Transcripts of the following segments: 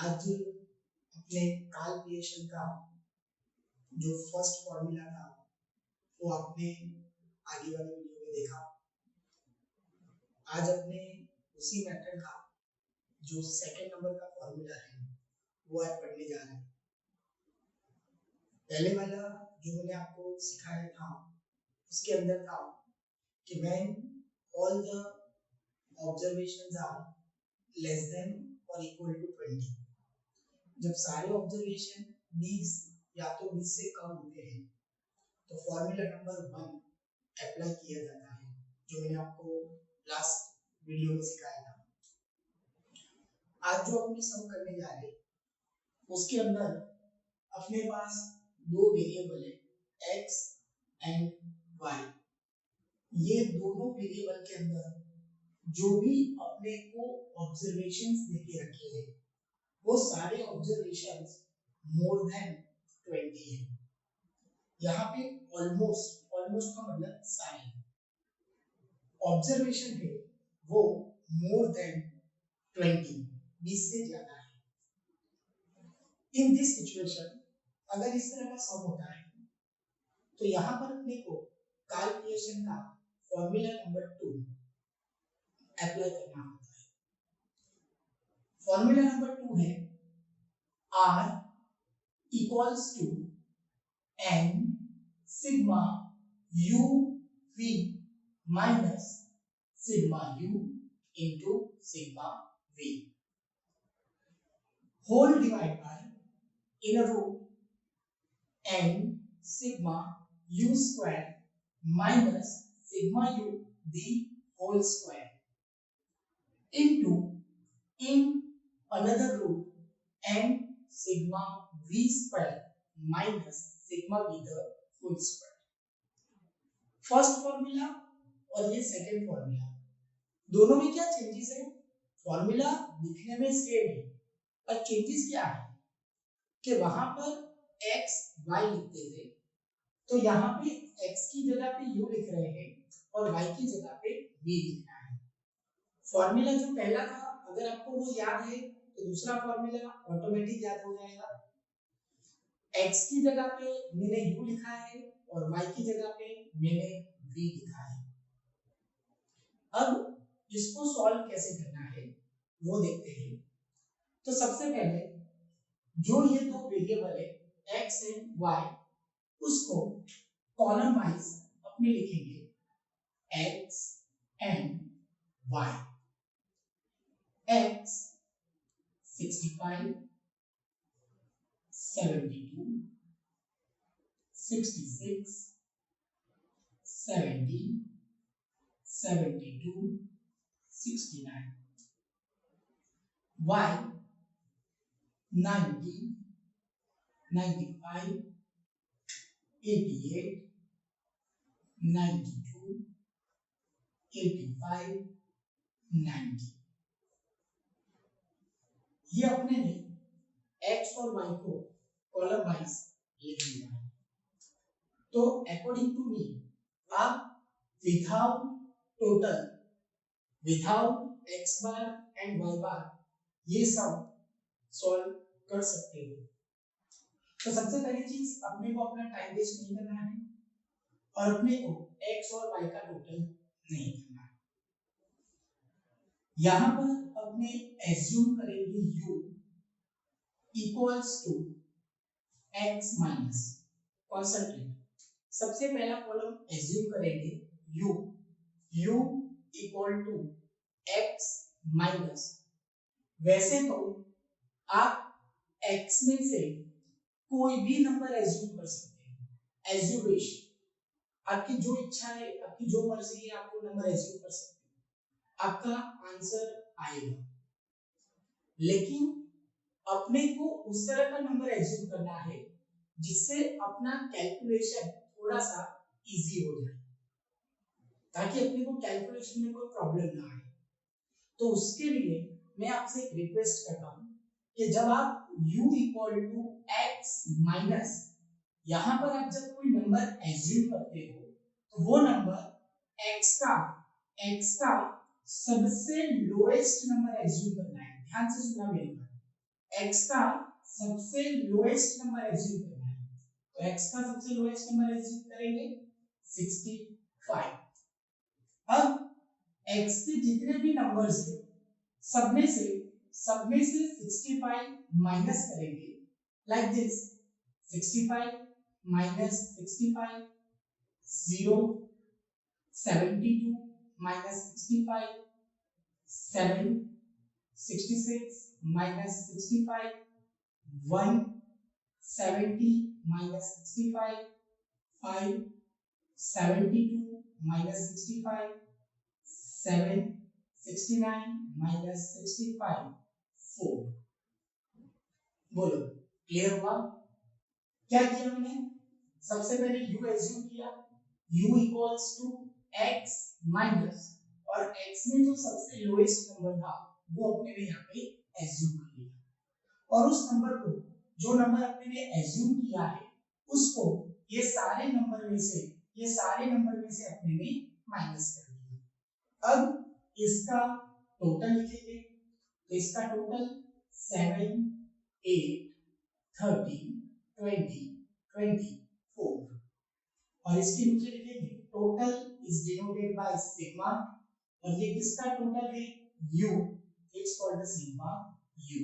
आज अपने काल क्रिएशन का जो फर्स्ट फॉर्मूला था वो आपने आगे वाले वीडियो में देखा। आज अपने उसी मेथड का जो सेकंड नंबर का फॉर्मूला है वो आज पढ़ने जा रहे हैं। पहले वाला जो मैंने आपको सिखाया था उसके अंदर था कि when all the observations are less than or equal to 20, जब सारे ऑब्जर्वेशन 20 या तो 20 से कम होते हैं तो फॉर्मूला नंबर 1 अप्लाई किया जाता है, जो मैंने आपको लास्ट वीडियो में सिखाया था। आज जो अपने सम करने जा रहे हैं उसके अंदर अपने पास दो वेरिएबल है x एंड y। ये दोनों वेरिएबल के अंदर जो भी अपने को ऑब्जर्वेशंस देके रखे हैं वो सारे ऑब्जर्वेशंस मोर देन 20 है। यहाँ पे ऑलमोस्ट का मतलब सारे ऑब्जर्वेशन है वो मोर देन 20 से ज्यादा है। इन दिस सिचुएशन अगर इस तरह का सम होता है तो यहाँ पर अपने को कैलकुलेशन का फॉर्मूला नंबर 2 अप्लाई करना होता है। फॉर्मूला नंबर 2 है r equals to n sigma u v minus sigma u into sigma v whole divide by in root n sigma u square minus sigma u the whole square into in another root n sigma v square minus sigma v the whole square। First formula और ये second formula दोनों में क्या changes है? Formula दिखने में same है पर चेंजेस क्या है कि वहां पर x y लिखते थे तो यहाँ पे x की जगह पे u लिख रहे हैं और y की जगह पे v लिखना है। फॉर्मूला जो पहला था अगर आपको वो याद है तो दूसरा फॉर्मूला ऑटोमेटिक याद हो जाएगा। x की जगह पे मैंने u लिखा है और y की जगह पे मैंने v लिखा है। अब इसको सॉल्व कैसे करना है वो देखते हैं। तो सबसे पहले जो ये दो वेरिएबल है x एंड y उसको कॉलम वाइज अपने लिखेंगे x and y। x 65 72 66 70 72 69 y 90 95 88 92 85 90। ये अपने ने x और y को कॉलम वाइज लिख लिया है। तो अकॉर्डिंग टू मी आप without total without x bar and y बार ये सब सॉल्व कर सकते हो। तो सबसे पहली चीज अपने को अपना टाइम वेस्ट नहीं करना है और अपने को x और y का टोटल नहीं करना है। यहाँ पर अपने एज्यूम करेंगे u equals to x minus concentrate. सबसे पहला कॉलम एज्यूम करेंगे u equal to x minus. वैसे तो आप x में से कोई भी नंबर एज्यूम कर सकते हैं। एज्यूमेशन आपकी जो इच्छा है आपकी जो मर्जी है आपको नंबर एज्यूम कर सकते हैं, आपका आंसर आएगा। लेकिन अपने को उस तरह का नंबर एज्यूम करना है जिससे अपना कैलकुलेशन थोड़ा सा इजी हो जाए ताकि अपने को कैलकुलेशन में कोई प्रॉब्लम ना आए। तो उसके लिए मैं आपसे एक रिक्वेस्ट करता हूं कि जब आप u equal to x minus यहाँ पर आप जब कोई नंबर एज्यूम करते हो तो वो नंबर x का सबसे लोएस्ट नंबर एज्यूम करना है। ध्यान से सुनना मेरी बात। x का सबसे लोएस्ट नंबर एज्यूम करना है, तो x का सबसे लोएस्ट नंबर एज्यूम करेंगे 65। अब x के जितने भी नंबर्स हैं सब में से 65 माइनस करेंगे, like this 65 minus 65 0, 72 minus 65 7, 66 minus 65 1, 70 minus 65 5, 72 minus 65 7, 69 minus 65 4। बोलो क्लियर हुआ? क्या किया मैंने? सबसे पहले u एज्यूम किया, u equals to x minus, और x में जो सबसे लोएस्ट नंबर था वो अपने ने यहाँ पे एज्यूम कर लिया, और उस नंबर को, जो नंबर अपने ने एज्यूम किया है उसको ये सारे नंबर में से अपने ने माइनस कर दिया। अब इसका टोटल लिखेंगे, तो इसका टोटल 7 8 30 20 24, और इसके नीचे लिखेंगे total is denoted by sigma, और ये किसका टोटल है? u, it's called the sigma u।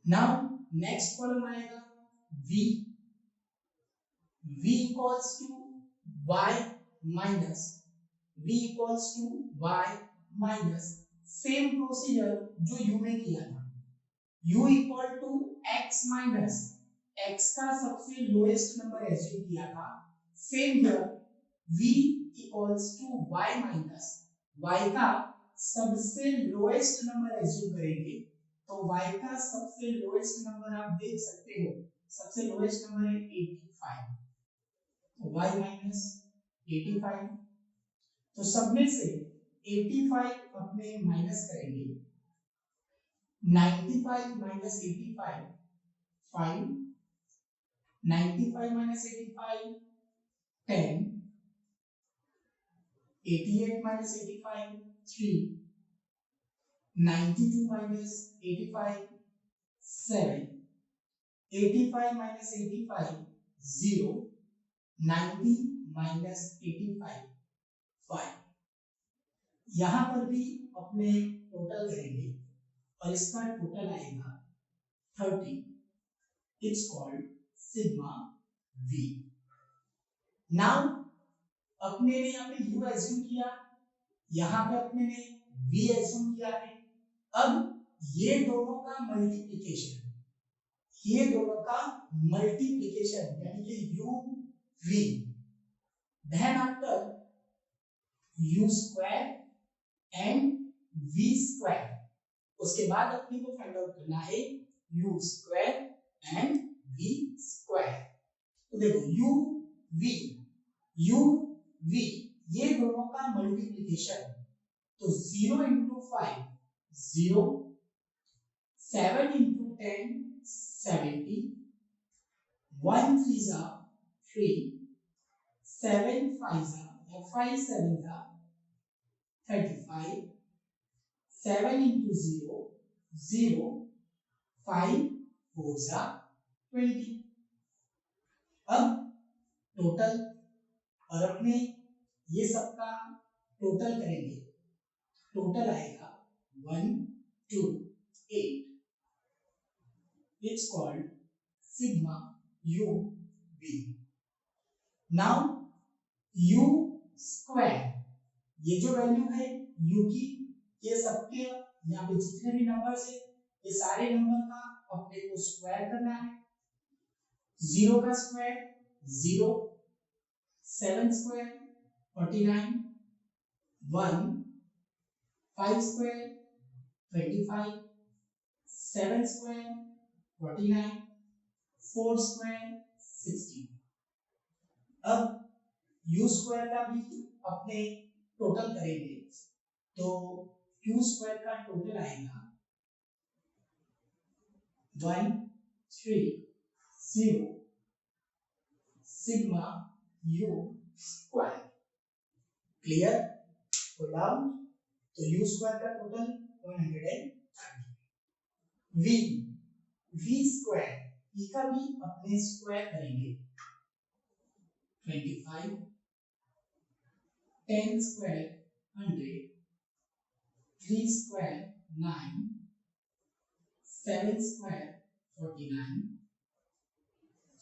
Now next column आएगा v, v equals to y minus, same procedure जो u में किया था, u equal to x minus, x का सबसे लोएस्ट नंबर एज्यूम किया था, same here v equals to y minus, y का सबसे लोएस्ट नंबर एज्यूम करेंगे, तो y का सबसे लोएस्ट नंबर आप देख सकते हो, सबसे लोएस्ट नंबर है 85, तो y माइनस 85, तो सब में से 85 अपने माइनस करेंगे, 95 minus 85 5, 95 minus 85 10, 88 minus 85 3, 92 minus 85 7, 85 minus 85 0, 90 minus 85 5। यहाँ पर भी अपने टोटल करेंगे, और इसका टोटल आएगा 30, it's called sigma v। Now अपने ने यहाँ पे u एज्यूम किया, यहाँ पे अपने ने v एज्यूम किया है। अब ये दोनों का मल्टीप्लिकेशन, यानी कि u v, then after u square and v square, उसके बाद अपने को फाइंड आउट करना है u square and v square. तो देखो u v ये दोनों का मल्टीप्लिकेशन, तो 0 into 5 0, 7 into 10 70, 1 3s are 3, 7 5s are 5 7s are 35, 7 into 0 0, 5 4s are 20। अब टोटल, और अपने ये सबका टोटल करेंगे, टोटल आएगा 128, it's called sigma u v। Now u square, ये जो वैल्यू है u की, ये सबके यहाँ पे जितने भी नंबर्स है ये सारे नंबर का अपने को स्क्वायर करना है। 0 का square 0, 7 square 49, 1 5 square 25, 7 square 49, 4 square 60। अब u स्क्वायर का भी अपने टोटल करेंगे, तो u स्क्वायर का टोटल आएगा 130 सिग्मा u स्क्वायर। क्लियर? तो डाउन, तो u स्क्वायर का total 130। v v square e का भी अपने स्क्वायर करेंगे 25 10 स्क्वायर 100 3 स्क्वायर 9 7 स्क्वायर 49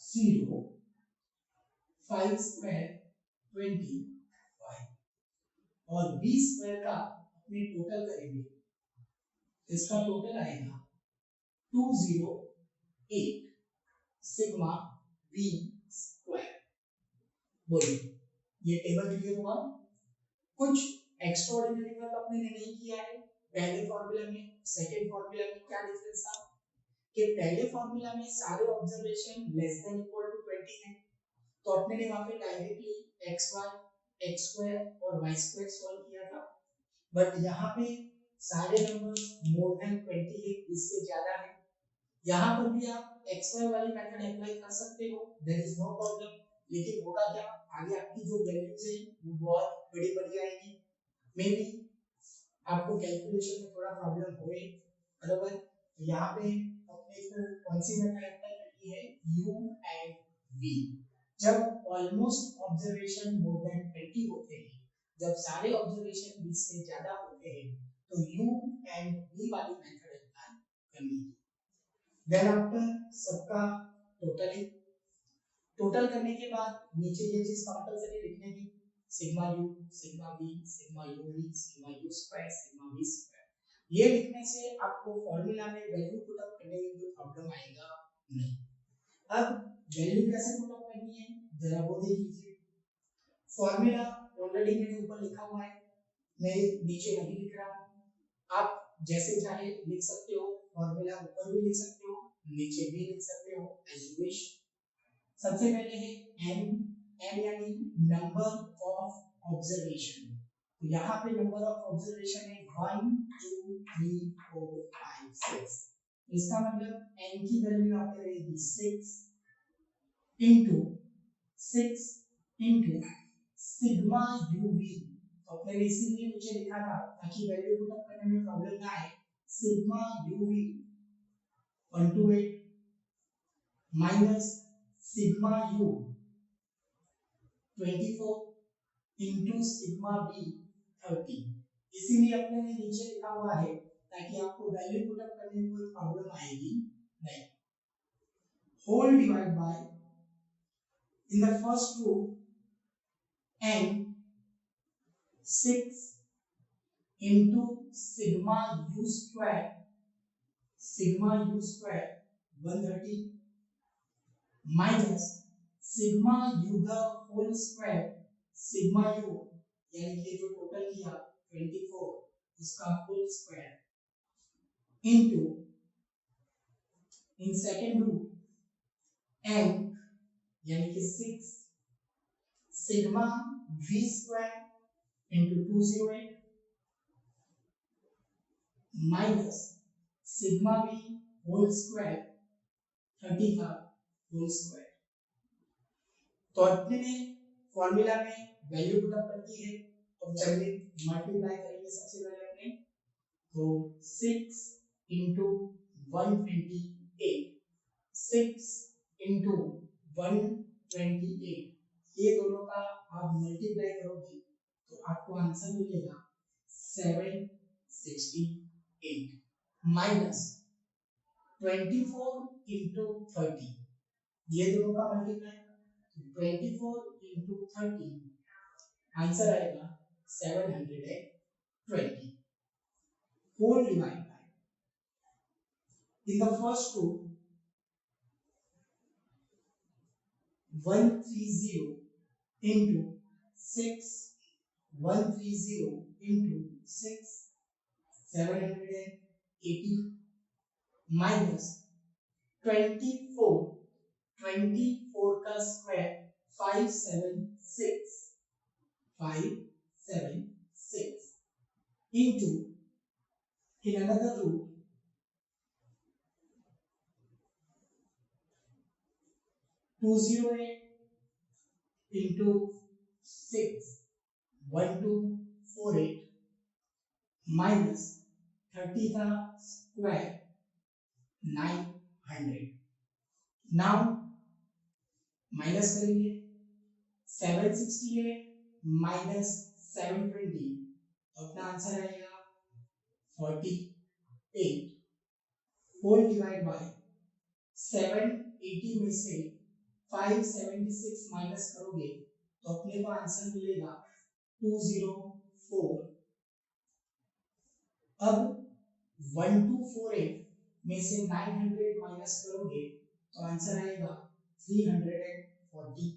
0 5 स्क्वायर 25 और b स्क्वायर का अपने टोटल करेंगे इसका टोटल आएगा 208 सिग्मा b स्क्वायर। बोलिए ये टेबल क्लियर हुआ? कुछ एक्स्ट्राऑर्डिनरी वर्क अपने ने नहीं किया है। पहले फॉर्मूला में सेकंड फॉर्मूला में क्या डिफरेंस था कि पहले फॉर्मूला में सारे observation less than equal to 20 है तो अपने ने वहां पे डायरेक्टली xy x स्क्वायर और y स्क्वायर सॉल्व किया था। बट यहाँ पे सारे नंबर्स मोर देन 20 है, इससे ज्यादा है। यहाँ पर भी आप xy वाली मेथड अप्लाई कर सकते हो, देयर इज नो प्रॉब्लम। लेकिन होगा क्या, आगे आपकी जो वैल्यूज है वो बहुत बड़ी बड़ी आएगी। मे बी आपको कैलकुलेशन में थोड़ा प्रॉब्लम होए, बराबर। तो यहाँ पे अपने को कौन सी मेथड अप्लाई करनी है, u एंड v। जब ऑलमोस्ट ऑब्जर्वेशन मोर देन 20 होते हैं, जब सारे ऑब्जर्वेशन 20 से ज्यादा होते हैं तो u एंड v वाली मेथड अप्लाई करनी है। देन आफ्टर सबका टोटल है। टोटल करने के बाद नीचे ये चीज कंपलसरी लिखने की, sigma u sigma v sigma u v sigma u square sigma v square. ये लिखने से आपको फार्मूला में वैल्यू पुट अप करने में कोई प्रॉब्लम आएगा नहीं। अब वैल्यू कैसे पुट अप करनी है जरा वो देख लीजिए। फार्मूला ऑलरेडी मैंने ऊपर लिखा हुआ है, मैं नीचे नहीं लिख रहा हूं। आप जैसे चाहे लिख सकते हो, फार्मूला ऊपर भी लिख सकते हो, नीचे भी लिख सकते हो, एज यू विश। सबसे पहले है n यानी नंबर ऑफ ऑब्जर्वेशन। तो यहाँ पे नंबर ऑफ ऑब्जर्वेशन है 1 2 3 4 5 6। इसका मतलब n की वैल्यू यहाँ पे रहेगी 6 इंटू 6 इंटू सिग्मा uv। तो अपने ने इसीलिए नीचे लिखा था ताकि वैल्यू पुट अप करने में प्रॉब्लम ना आए। Sigma uv 128 minus sigma u 24 into sigma b 30। इसीलिए अपने ने नीचे लिखा हुआ है ताकि आपको वैल्यू पुट अप करने में कोई प्रॉब्लम आएगी नहीं। Whole divide by in the first row n 6 into sigma u square 130 minus sigma u the whole square sigma u यानी कि जो टोटल किया 24 उसका whole square into in second root n यानी कि 6 sigma v square into 208 minus sigma v whole square 30 का whole square. तो अपने ने फॉर्मूला में वैल्यू पुट अप कर दी है, तो चलिए मल्टीप्लाई करेंगे सबसे पहले अपने। तो 6 इंटू 128 6 इंटू 128 ये दोनों का आप मल्टीप्लाई करोगे तो आपको आंसर मिलेगा 768 माइनस 24 इंटू 30 ये दोनों का मल्टीप्लाई 24 इंटू 30 आंसर आएगा 720 whole divide by in the first root 130 into 6 130 into 6 780 minus 24 का square 576 into in another root 208 into 6 1248 minus 30 का स्क्वायर 900। नाउ माइनस करेंगे 768 माइनस 720 तो अपना आंसर आएगा 48 होल डिवाइड बाय 780 में से 576 माइनस करोगे तो अपने को आंसर मिलेगा 204। अब 1248 में से 900 माइनस करोगे तो आंसर आएगा 348।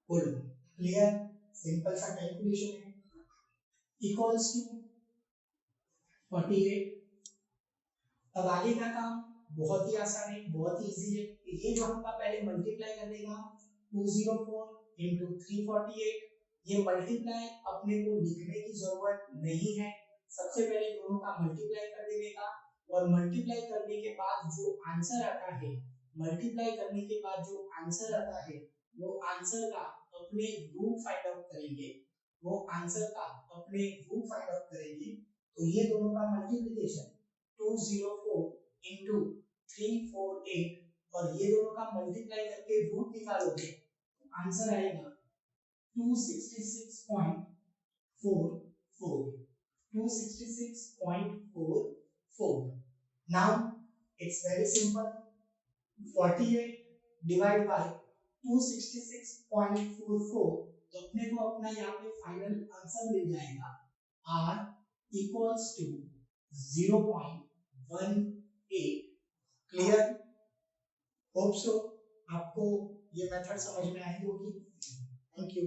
बोलो क्लियर? सिंपल सा कैलकुलेशन है। Equals to 48। अब आगे का काम बहुत ही आसान है, बहुत ही इजी है। ये जो हमका पहले मल्टीप्लाई कर देगा 204 into 348, ये मल्टीप्लाई अपने को लिखने की जरूरत नहीं है। सबसे पहले दोनों का मल्टीप्लाई कर देने का, और मल्टीप्लाई करने के बाद जो आंसर आता है, मल्टीप्लाई करने के बाद जो आंसर आता है वो आंसर का अपने रूट फाइंड आउट करेंगे, वो आंसर का अपने रूट फाइंड आउट करेंगे। तो ये दोनों का मल्टीप्लिकेशन 204 into 348 और ये दोनों का मल्टीप्लाई करके रूट निकालोगे तो आंसर आएगा 266.44 266.44। Now it's very simple, 48 divide by 266.44 तो अपने को अपना यहाँ पे फाइनल आंसर मिल जाएगा r equals to 0.18। Clear? Hope so आपको ये मेथड समझ में आई होगी। Thank you.